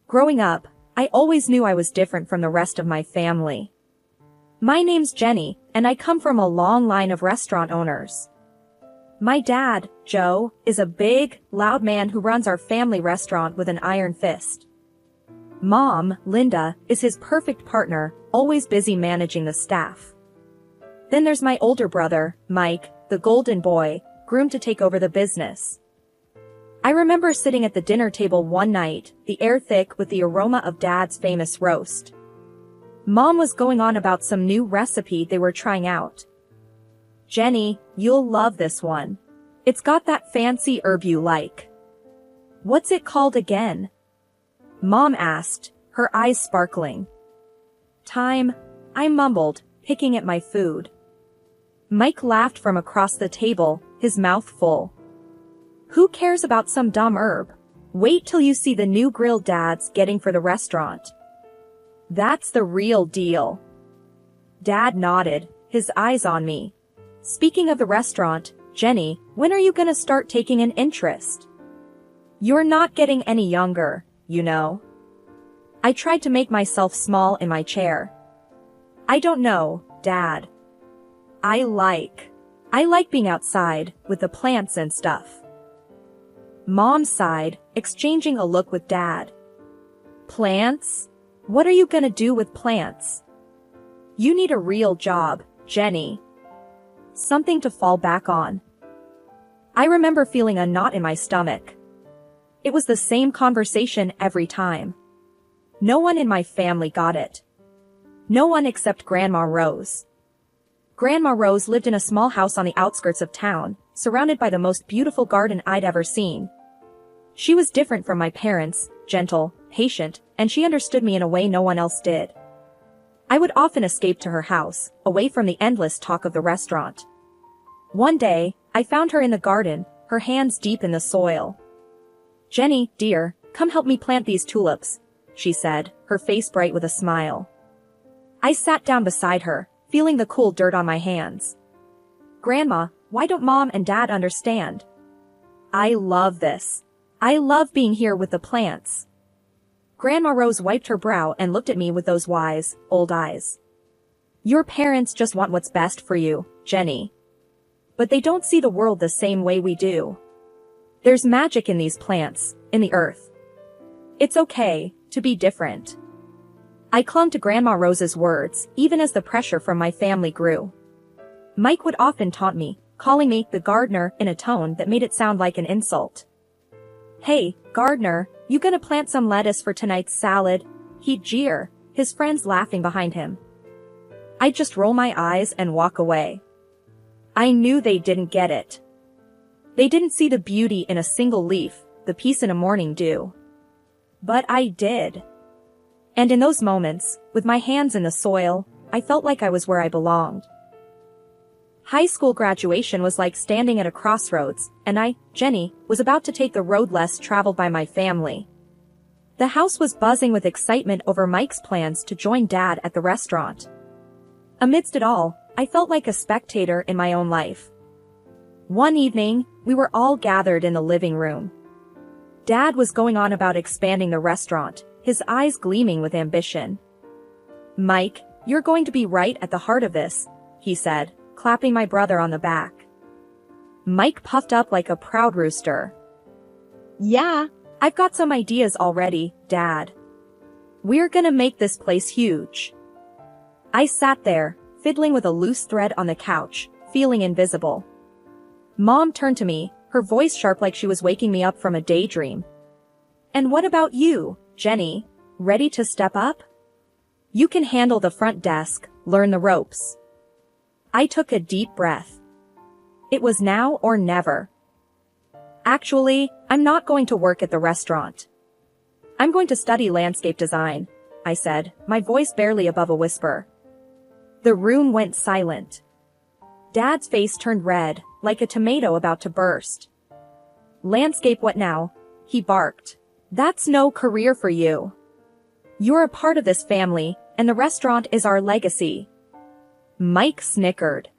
Growing up, I always knew I was different from the rest of my family. My name's Jenny, and I come from a long line of restaurant owners. My dad, Joe, is a big, loud man who runs our family restaurant with an iron fist. Mom, Linda, is his perfect partner, always busy managing the staff. Then there's my older brother, Mike, the golden boy, groomed to take over the business. I remember sitting at the dinner table one night, the air thick with the aroma of Dad's famous roast. Mom was going on about some new recipe they were trying out. "Jenny, you'll love this one. It's got that fancy herb you like." "What's it called again?" Mom asked, her eyes sparkling. "Thyme," I mumbled, picking at my food. Mike laughed from across the table, his mouth full. "Who cares about some dumb herb? Wait till you see the new grill Dad's getting for the restaurant. That's the real deal." Dad nodded, his eyes on me. "Speaking of the restaurant, Jenny, when are you gonna start taking an interest? You're not getting any younger, you know." I tried to make myself small in my chair. "I don't know, Dad. I like being outside, with the plants and stuff." Mom sighed, exchanging a look with Dad. "Plants? What are you gonna do with plants? You need a real job, Jenny. Something to fall back on." I remember feeling a knot in my stomach. It was the same conversation every time. No one in my family got it. No one except Grandma Rose. Grandma Rose lived in a small house on the outskirts of town, surrounded by the most beautiful garden I'd ever seen. She was different from my parents, gentle, patient, and she understood me in a way no one else did. I would often escape to her house, away from the endless talk of the restaurant. One day, I found her in the garden, her hands deep in the soil. "Jenny, dear, come help me plant these tulips," she said, her face bright with a smile. I sat down beside her, feeling the cool dirt on my hands. "Grandma, why don't Mom and Dad understand? I love this. I love being here with the plants." Grandma Rose wiped her brow and looked at me with those wise, old eyes. "Your parents just want what's best for you, Jenny. But they don't see the world the same way we do. There's magic in these plants, in the earth. It's okay to be different." I clung to Grandma Rose's words, even as the pressure from my family grew. Mike would often taunt me, calling me the gardener in a tone that made it sound like an insult. "Hey, gardener, you gonna plant some lettuce for tonight's salad?" he'd jeer, his friends laughing behind him. I'd just roll my eyes and walk away. I knew they didn't get it. They didn't see the beauty in a single leaf, the peace in a morning dew. But I did. And in those moments, with my hands in the soil, I felt like I was where I belonged. High school graduation was like standing at a crossroads, and I, Jenny, was about to take the road less traveled by my family. The house was buzzing with excitement over Mike's plans to join Dad at the restaurant. Amidst it all, I felt like a spectator in my own life. One evening, we were all gathered in the living room. Dad was going on about expanding the restaurant, his eyes gleaming with ambition. "Mike, you're going to be right at the heart of this," he said, clapping my brother on the back. Mike puffed up like a proud rooster. "Yeah, I've got some ideas already, Dad. We're gonna make this place huge." I sat there, fiddling with a loose thread on the couch, feeling invisible. Mom turned to me, her voice sharp like she was waking me up from a daydream. "And what about you, Jenny? Ready to step up? You can handle the front desk, learn the ropes." I took a deep breath. It was now or never. "Actually, I'm not going to work at the restaurant. I'm going to study landscape design," I said, my voice barely above a whisper. The room went silent. Dad's face turned red, like a tomato about to burst. "Landscape what now?" he barked. "That's no career for you. You're a part of this family, and the restaurant is our legacy." Mike snickered.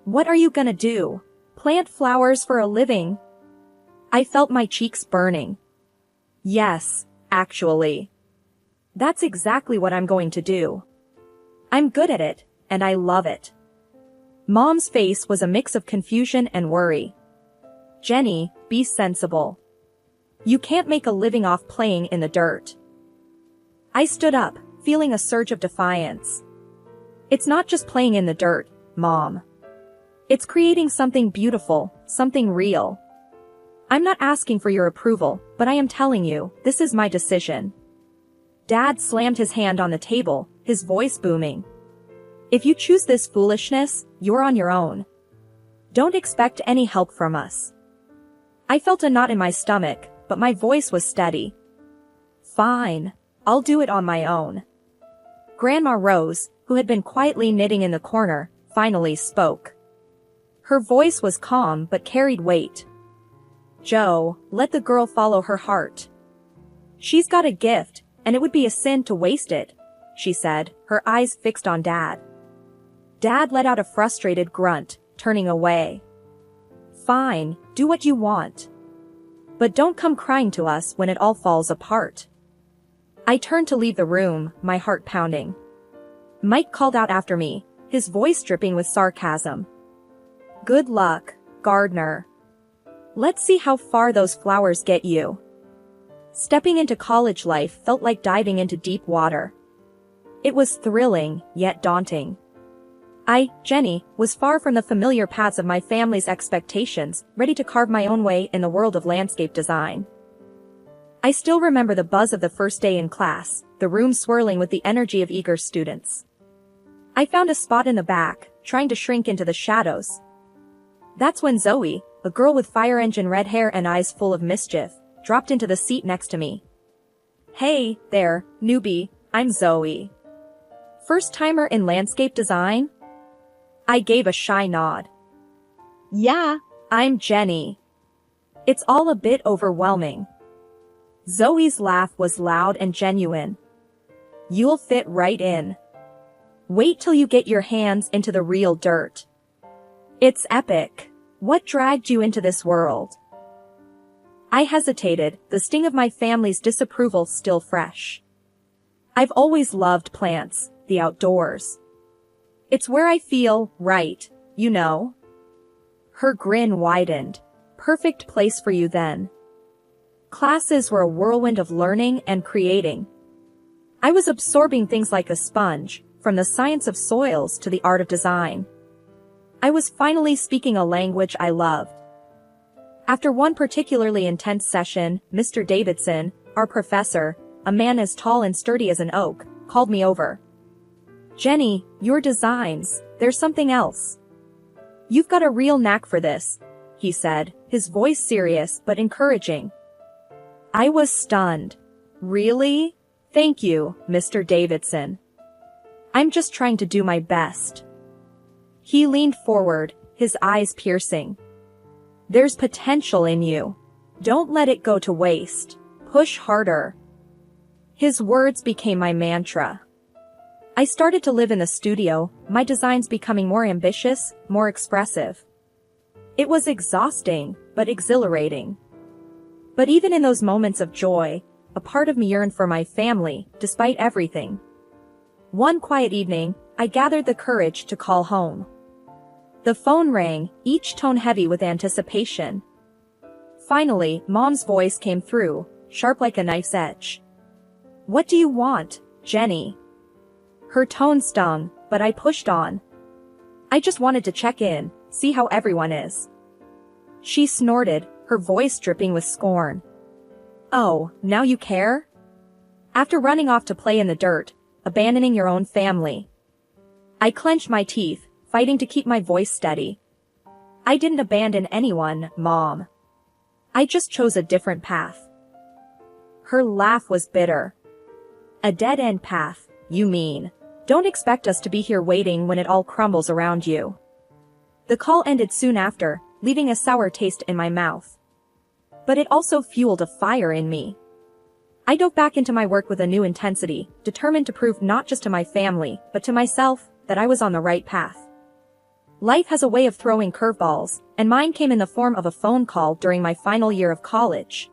"What are you gonna do? Plant flowers for a living?" I felt my cheeks burning. Yes, actually. That's exactly what I'm going to do. I'm good at it, and I love it. Mom's face was a mix of confusion and worry. Jenny, be sensible. You can't make a living off playing in the dirt. I stood up, feeling a surge of defiance. It's not just playing in the dirt, Mom. It's creating something beautiful, something real. I'm not asking for your approval, but I am telling you, this is my decision. Dad slammed his hand on the table, his voice booming. If you choose this foolishness, you're on your own. Don't expect any help from us. I felt a knot in my stomach, but my voice was steady. Fine, I'll do it on my own. Grandma Rose, who had been quietly knitting in the corner, finally spoke. Her voice was calm but carried weight. Joe, let the girl follow her heart. She's got a gift, and it would be a sin to waste it, she said, her eyes fixed on Dad. Dad let out a frustrated grunt, turning away. Fine, do what you want. But don't come crying to us when it all falls apart. I turned to leave the room, my heart pounding. Mike called out after me, his voice dripping with sarcasm. Good luck, Gardner. Let's see how far those flowers get you. Stepping into college life felt like diving into deep water. It was thrilling, yet daunting. I, Jenny, was far from the familiar paths of my family's expectations, ready to carve my own way in the world of landscape design. I still remember the buzz of the first day in class, the room swirling with the energy of eager students. I found a spot in the back, trying to shrink into the shadows. That's when Zoe, a girl with fire engine red hair and eyes full of mischief, dropped into the seat next to me. Hey, there, newbie, I'm Zoe. First-timer in landscape design? I gave a shy nod. Yeah, I'm Jenny. It's all a bit overwhelming. Zoe's laugh was loud and genuine. You'll fit right in. Wait till you get your hands into the real dirt. It's epic. What dragged you into this world? I hesitated, the sting of my family's disapproval still fresh. I've always loved plants, the outdoors. It's where I feel right, you know. Her grin widened. Perfect place for you then. Classes were a whirlwind of learning and creating. I was absorbing things like a sponge, from the science of soils to the art of design. I was finally speaking a language I loved. After one particularly intense session, Mr. Davidson, our professor, a man as tall and sturdy as an oak, called me over. Jenny, your designs, there's something else. You've got a real knack for this, he said, his voice serious but encouraging. I was stunned. Really? Thank you, Mr. Davidson. I'm just trying to do my best. He leaned forward, his eyes piercing. There's potential in you. Don't let it go to waste. Push harder. His words became my mantra. I started to live in the studio, my designs becoming more ambitious, more expressive. It was exhausting, but exhilarating. But even in those moments of joy, a part of me yearned for my family, despite everything. One quiet evening, I gathered the courage to call home. The phone rang, each tone heavy with anticipation. Finally, Mom's voice came through, sharp like a knife's edge. What do you want, Jenny? Her tone stung, but I pushed on. I just wanted to check in, see how everyone is. She snorted, her voice dripping with scorn. Oh, now you care? After running off to play in the dirt, abandoning your own family. I clenched my teeth, fighting to keep my voice steady. I didn't abandon anyone, Mom. I just chose a different path. Her laugh was bitter. A dead-end path, you mean? Don't expect us to be here waiting when it all crumbles around you. The call ended soon after, leaving a sour taste in my mouth. But it also fueled a fire in me. I dove back into my work with a new intensity, determined to prove not just to my family, but to myself, that I was on the right path. Life has a way of throwing curveballs, and mine came in the form of a phone call during my final year of college.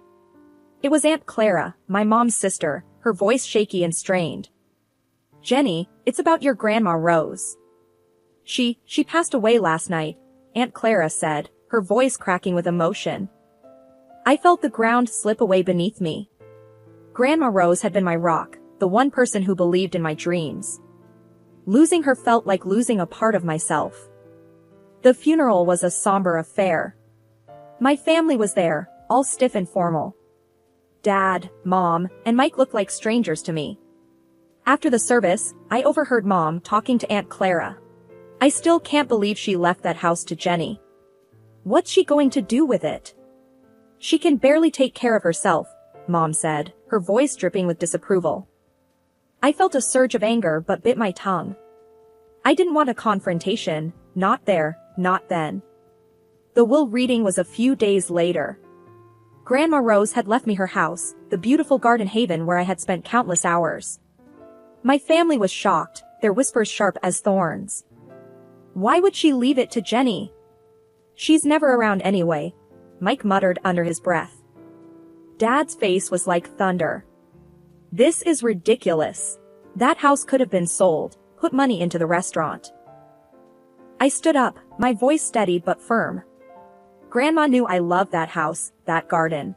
It was Aunt Clara, my mom's sister, her voice shaky and strained. "Jenny, it's about your Grandma Rose. She passed away last night," Aunt Clara said, her voice cracking with emotion. I felt the ground slip away beneath me. Grandma Rose had been my rock, the one person who believed in my dreams. Losing her felt like losing a part of myself. The funeral was a somber affair. My family was there, all stiff and formal. Dad, Mom, and Mike looked like strangers to me. After the service, I overheard Mom talking to Aunt Clara. "I still can't believe she left that house to Jenny. What's she going to do with it? She can barely take care of herself," Mom said, her voice dripping with disapproval. I felt a surge of anger but bit my tongue. I didn't want a confrontation, not there, not then. The will reading was a few days later. Grandma Rose had left me her house, the beautiful garden haven where I had spent countless hours. My family was shocked, their whispers sharp as thorns. "Why would she leave it to Jenny? She's never around anyway," Mike muttered under his breath. Dad's face was like thunder. "This is ridiculous. That house could have been sold, put money into the restaurant." I stood up, my voice steady but firm. Grandma knew I loved that house, that garden.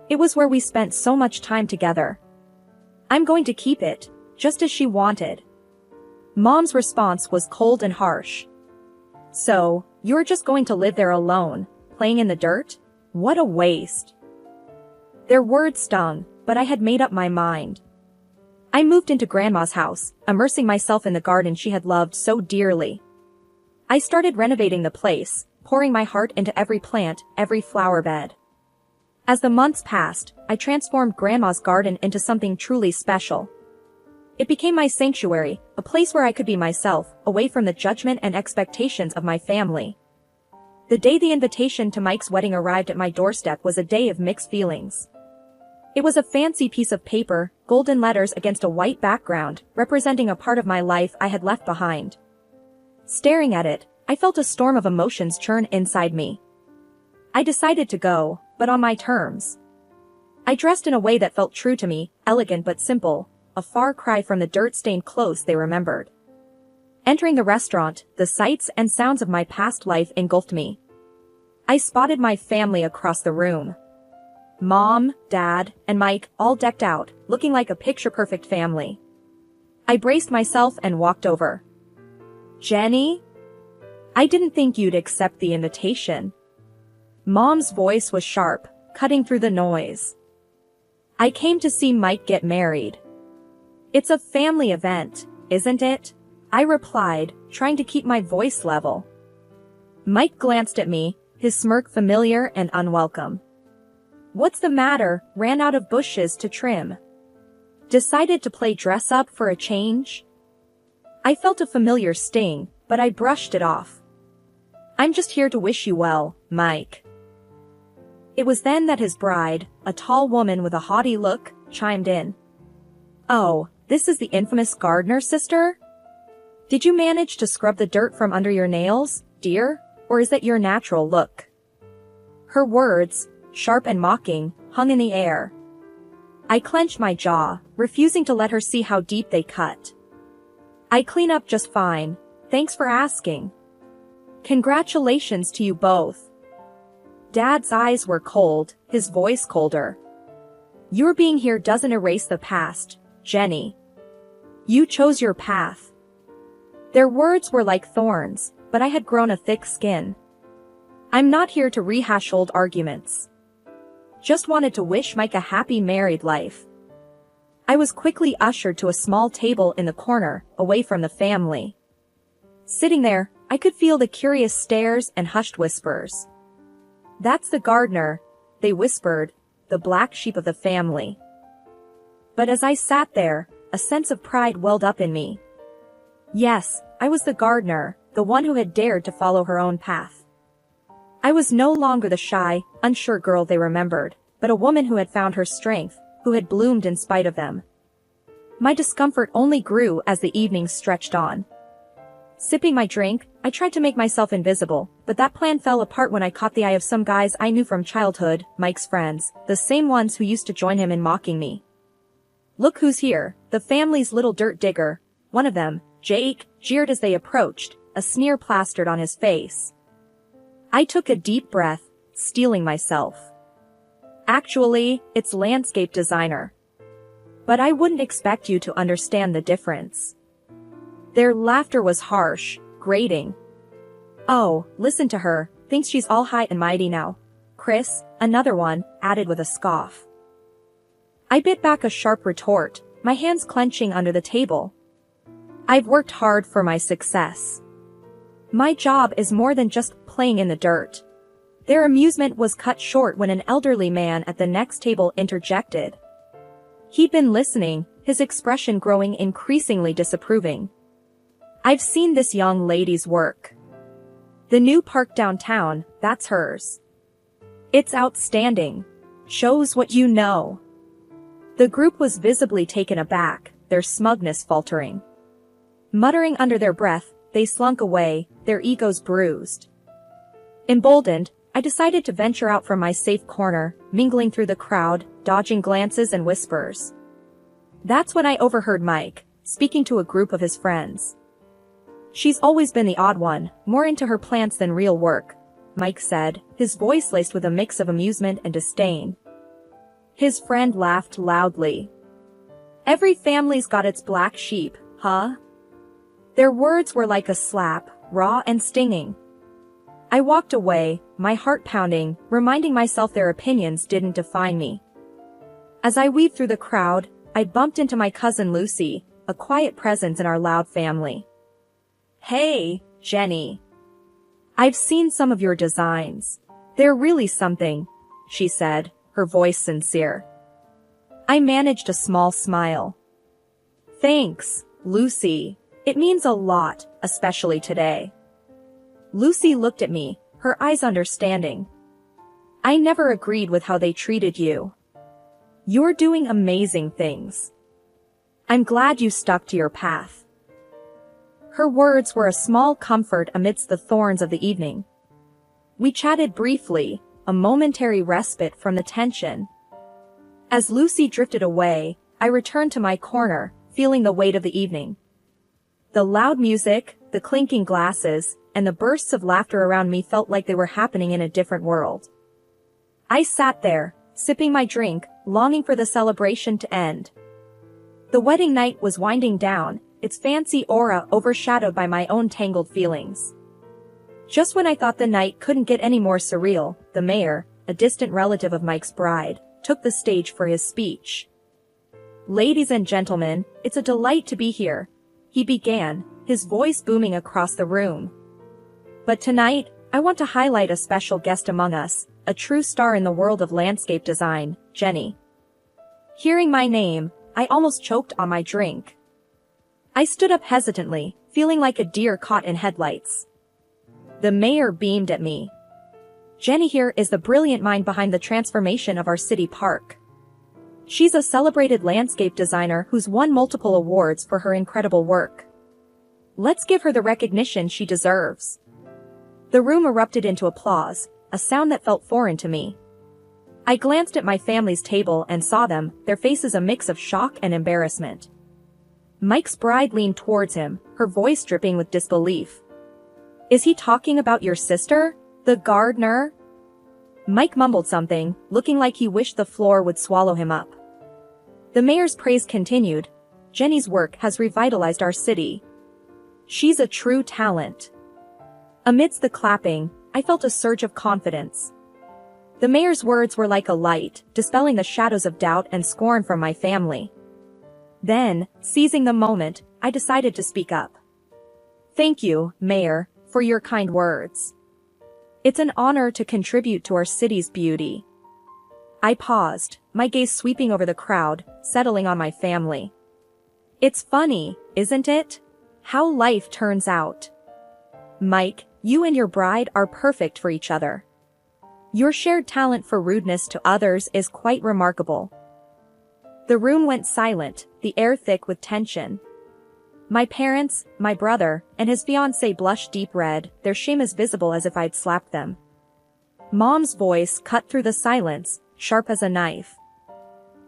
It was where we spent so much time together. I'm going to keep it, just as she wanted. Mom's response was cold and harsh. "So, you're just going to live there alone, playing in the dirt? What a waste." Their words stung, but I had made up my mind. I moved into Grandma's house, immersing myself in the garden she had loved so dearly. I started renovating the place, pouring my heart into every plant, every flower bed. As the months passed, I transformed Grandma's garden into something truly special. It became my sanctuary, a place where I could be myself, away from the judgment and expectations of my family. The day the invitation to Mike's wedding arrived at my doorstep was a day of mixed feelings. It was a fancy piece of paper, golden letters against a white background, representing a part of my life I had left behind. Staring at it, I felt a storm of emotions churn inside me. I decided to go, but on my terms. I dressed in a way that felt true to me, elegant but simple, a far cry from the dirt-stained clothes they remembered. Entering the restaurant, the sights and sounds of my past life engulfed me. I spotted my family across the room. Mom, Dad, and Mike, all decked out, looking like a picture-perfect family. I braced myself and walked over. "Jenny? I didn't think you'd accept the invitation." Mom's voice was sharp, cutting through the noise. "I came to see Mike get married." "It's a family event, isn't it?" I replied, trying to keep my voice level. Mike glanced at me, his smirk familiar and unwelcome. "What's the matter?" Ran out of bushes to trim. "Decided to play dress up for a change?" I felt a familiar sting, but I brushed it off. "I'm just here to wish you well, Mike." It was then that his bride, a tall woman with a haughty look, chimed in. "Oh, this is the infamous Gardner sister? Did you manage to scrub the dirt from under your nails, dear, or is that your natural look?" Her words, sharp and mocking, hung in the air. I clenched my jaw, refusing to let her see how deep they cut. "I clean up just fine, thanks for asking." "Congratulations to you both." Dad's eyes were cold, his voice colder. "Your being here doesn't erase the past, Jenny. You chose your path." Their words were like thorns, but I had grown a thick skin. "I'm not here to rehash old arguments. Just wanted to wish Mike a happy married life." I was quickly ushered to a small table in the corner, away from the family. Sitting there, I could feel the curious stares and hushed whispers. "That's the Gardner," they whispered, "the black sheep of the family." But as I sat there, a sense of pride welled up in me. Yes, I was the Gardner, the one who had dared to follow her own path. I was no longer the shy, unsure girl they remembered, but a woman who had found her strength, who had bloomed in spite of them. My discomfort only grew as the evening stretched on. Sipping my drink, I tried to make myself invisible, but that plan fell apart when I caught the eye of some guys I knew from childhood, Mike's friends, the same ones who used to join him in mocking me. "Look who's here, the family's little dirt digger," one of them, Jake, jeered as they approached, a sneer plastered on his face. I took a deep breath, steeling myself. "Actually, it's landscape designer. But I wouldn't expect you to understand the difference." Their laughter was harsh, grating. "Oh, listen to her, thinks she's all high and mighty now." Chris, another one, added with a scoff. I bit back a sharp retort, my hands clenching under the table. "I've worked hard for my success. My job is more than just playing in the dirt." Their amusement was cut short when an elderly man at the next table interjected. He'd been listening, his expression growing increasingly disapproving. "I've seen this young lady's work. The new park downtown, that's hers. It's outstanding. Shows what you know." The group was visibly taken aback, their smugness faltering. Muttering under their breath, they slunk away, their egos bruised. Emboldened, I decided to venture out from my safe corner, mingling through the crowd, dodging glances and whispers. That's when I overheard Mike, speaking to a group of his friends. "She's always been the odd one, more into her plants than real work," Mike said, his voice laced with a mix of amusement and disdain. His friend laughed loudly. "Every family's got its black sheep, huh?" Their words were like a slap, raw and stinging. I walked away, my heart pounding, reminding myself their opinions didn't define me. As I weaved through the crowd, I bumped into my cousin Lucy, a quiet presence in our loud family. "Hey, Jenny. I've seen some of your designs. They're really something," she said, her voice sincere. I managed a small smile. "Thanks, Lucy. It means a lot, especially today." Lucy looked at me, her eyes understanding. "I never agreed with how they treated you. You're doing amazing things. I'm glad you stuck to your path." Her words were a small comfort amidst the thorns of the evening. We chatted briefly, a momentary respite from the tension. As Lucy drifted away, I returned to my corner, feeling the weight of the evening. The loud music, the clinking glasses, and the bursts of laughter around me felt like they were happening in a different world. I sat there, sipping my drink, longing for the celebration to end. The wedding night was winding down, its fancy aura overshadowed by my own tangled feelings. Just when I thought the night couldn't get any more surreal, the mayor, a distant relative of Mike's bride, took the stage for his speech. "Ladies and gentlemen, it's a delight to be here," he began, his voice booming across the room. "But tonight, I want to highlight a special guest among us, a true star in the world of landscape design, Jenny." Hearing my name, I almost choked on my drink. I stood up hesitantly, feeling like a deer caught in headlights. The mayor beamed at me. "Jenny here is the brilliant mind behind the transformation of our city park. She's a celebrated landscape designer who's won multiple awards for her incredible work. Let's give her the recognition she deserves." The room erupted into applause, a sound that felt foreign to me. I glanced at my family's table and saw them, their faces a mix of shock and embarrassment. Mike's bride leaned towards him, her voice dripping with disbelief. "Is he talking about your sister, the gardener?" Mike mumbled something, looking like he wished the floor would swallow him up. The mayor's praise continued. "Jenny's work has revitalized our city. She's a true talent." Amidst the clapping, I felt a surge of confidence. The mayor's words were like a light, dispelling the shadows of doubt and scorn from my family. Then, seizing the moment, I decided to speak up. "Thank you, Mayor, for your kind words. It's an honor to contribute to our city's beauty." I paused, my gaze sweeping over the crowd, settling on my family. "It's funny, isn't it? How life turns out. Mike, you and your bride are perfect for each other. Your shared talent for rudeness to others is quite remarkable." The room went silent, the air thick with tension. My parents, my brother, and his fiancée blushed deep red, their shame as visible as if I'd slapped them. Mom's voice cut through the silence, sharp as a knife.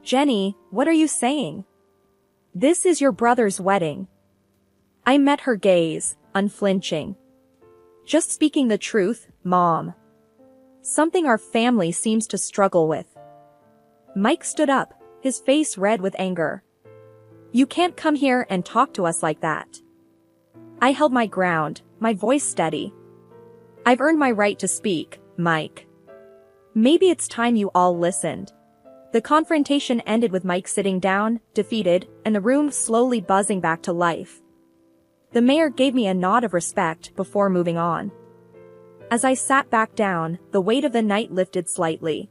Jenny, what are you saying? This is your brother's wedding. I met her gaze, unflinching. Just speaking the truth, Mom. Something our family seems to struggle with. Mike stood up, his face red with anger. You can't come here and talk to us like that. I held my ground, my voice steady. I've earned my right to speak, Mike. Maybe it's time you all listened. The confrontation ended with Mike sitting down, defeated, and the room slowly buzzing back to life. The mayor gave me a nod of respect before moving on. As I sat back down, the weight of the night lifted slightly.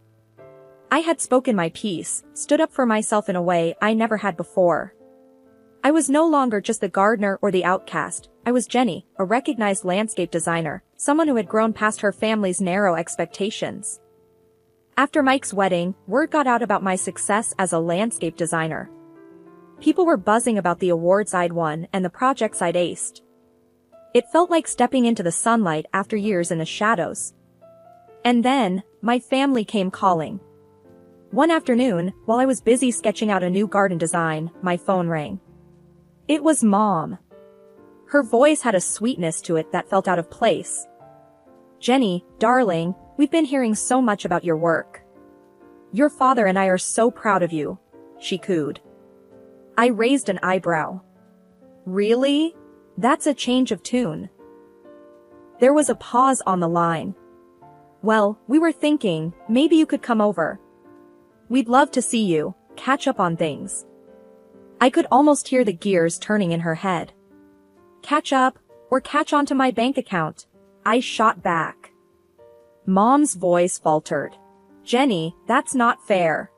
I had spoken my piece, stood up for myself in a way I never had before. I was no longer just the gardener or the outcast. I was Jenny, a recognized landscape designer, someone who had grown past her family's narrow expectations. After Mike's wedding, word got out about my success as a landscape designer. People were buzzing about the awards I'd won and the projects I'd aced. It felt like stepping into the sunlight after years in the shadows. And then, my family came calling. One afternoon, while I was busy sketching out a new garden design, my phone rang. It was Mom. Her voice had a sweetness to it that felt out of place. Jenny, darling, we've been hearing so much about your work. Your father and I are so proud of you, she cooed. I raised an eyebrow. Really? That's a change of tune. There was a pause on the line. Well, we were thinking, maybe you could come over. We'd love to see you, catch up on things. I could almost hear the gears turning in her head. Catch up, or catch onto my bank account. I shot back. Mom's voice faltered. Jenny, that's not fair.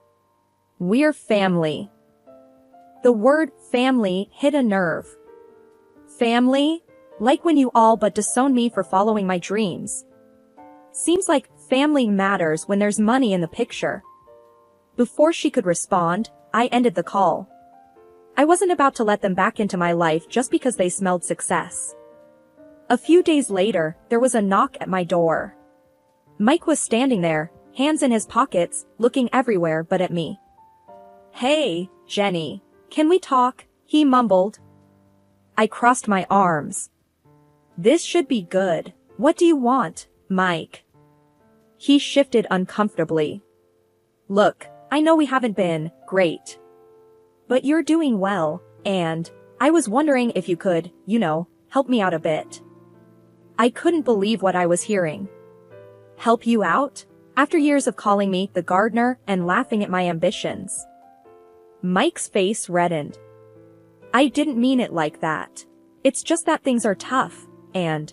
We're family. The word family hit a nerve. Family? Like when you all but disowned me for following my dreams. Seems like family matters when there's money in the picture. Before she could respond, I ended the call. I wasn't about to let them back into my life just because they smelled success. A few days later, there was a knock at my door. Mike was standing there, hands in his pockets, looking everywhere but at me. Hey, Jenny, can we talk? He mumbled. I crossed my arms. This should be good. What do you want, Mike? He shifted uncomfortably. Look, I know we haven't been great. But you're doing well, and I was wondering if you could, help me out a bit. I couldn't believe what I was hearing. Help you out? After years of calling me the gardener and laughing at my ambitions. Mike's face reddened. I didn't mean it like that. It's just that things are tough, and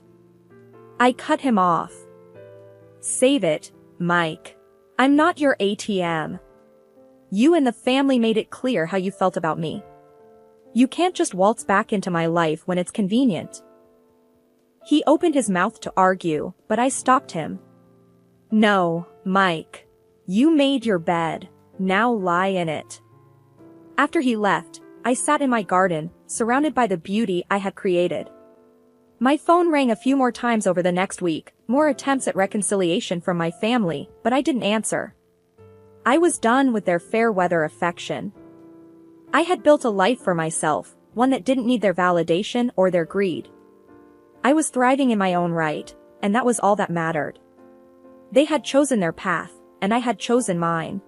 I cut him off. Save it, Mike. I'm not your ATM. You and the family made it clear how you felt about me. You can't just waltz back into my life when it's convenient. He opened his mouth to argue, but I stopped him. No, Mike. You made your bed. Now lie in it. After he left, I sat in my garden, surrounded by the beauty I had created. My phone rang a few more times over the next week, more attempts at reconciliation from my family, but I didn't answer. I was done with their fair-weather affection. I had built a life for myself, one that didn't need their validation or their greed. I was thriving in my own right, and that was all that mattered. They had chosen their path, and I had chosen mine.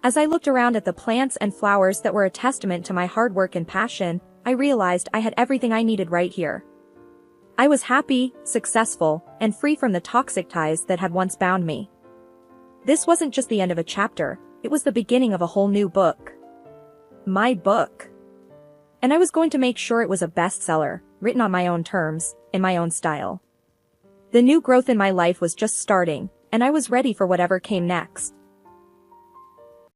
As I looked around at the plants and flowers that were a testament to my hard work and passion, I realized I had everything I needed right here. I was happy, successful, and free from the toxic ties that had once bound me. This wasn't just the end of a chapter, it was the beginning of a whole new book. My book. And I was going to make sure it was a bestseller, written on my own terms, in my own style. The new growth in my life was just starting, and I was ready for whatever came next.